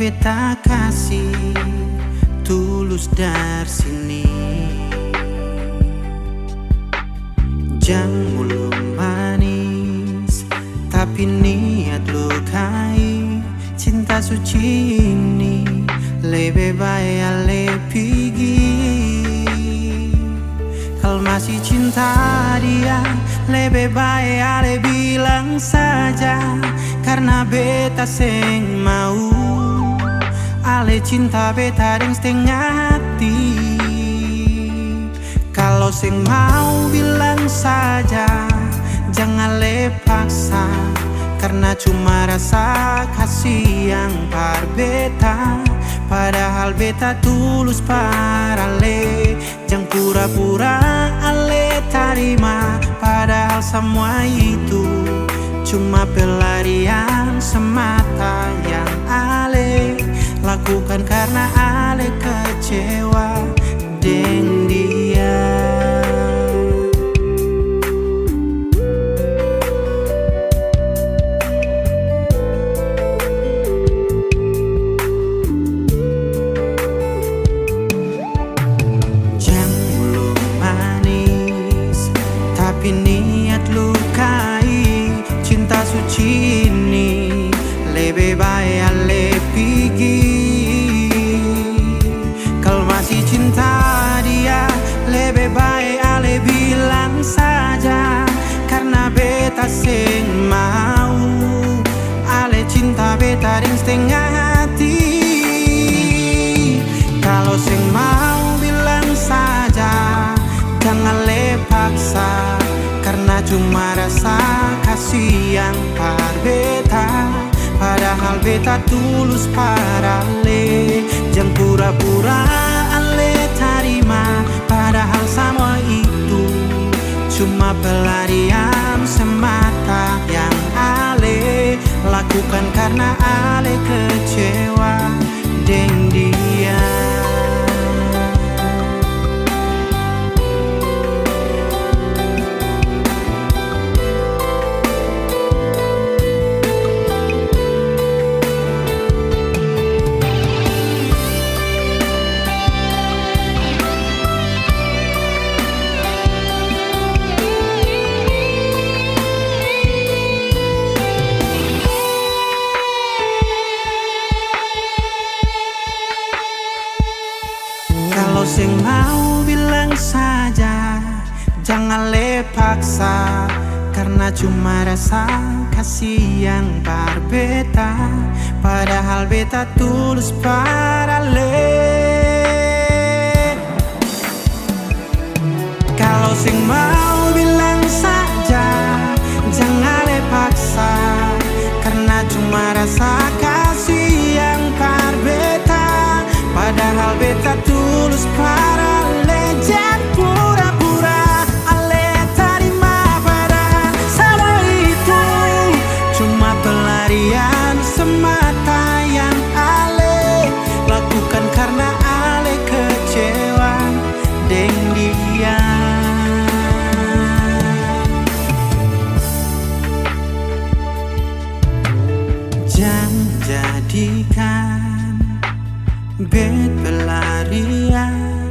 beta kasih tulus dari sini. Jangan mulu manis, tapi niat lukai. Cinta suci ini lebih baik ale pergi. Kalau masih cinta dia, lebih baik ale bilang saja. Karena beta seng mau ale cinta beta deng setengah hati. Kalau seng mau bilang saja, jangan le paksa. Karena cuma rasa kasih yang par beta. Padahal beta tulus para ale. Jangan pura-pura ale terima. Padahal semua itu cuma pelarian semata yang ale lakukan karena ale kecewa dengan dia. Jangan mulu manis, tapi niat lukai. Cinta suci ini lebih baik ale pergi. Kalau masih cinta dia, lebih baik ale bilang saja. Karena beta seng mau ale cinta beta deng setengah hati. Kalau seng mau bilang saja, jangan le paksa. Karena cuma rasa kasih yang par beta. Padahal beta tulus para ale. Jangan pura-pura ale terima. Padahal semua itu cuma pelarian semata yang ale lakukan karena ale kecewa dengan dia. Kalau seng mau bilang saja, jangan le paksa. Karena cuma rasa kasih yang par beta. Padahal beta tulus para le. Kalau seng mau bilang saja, jangan le paksa. Karena cuma rasa kasih yang par beta. Padahal beta tulus para ale. Jangan pura-pura ale terima. Padahal semua itu cuma pelarian semata yang ale lakukan karena ale kecewa dengan dia. Jangan jadikan bet pelarian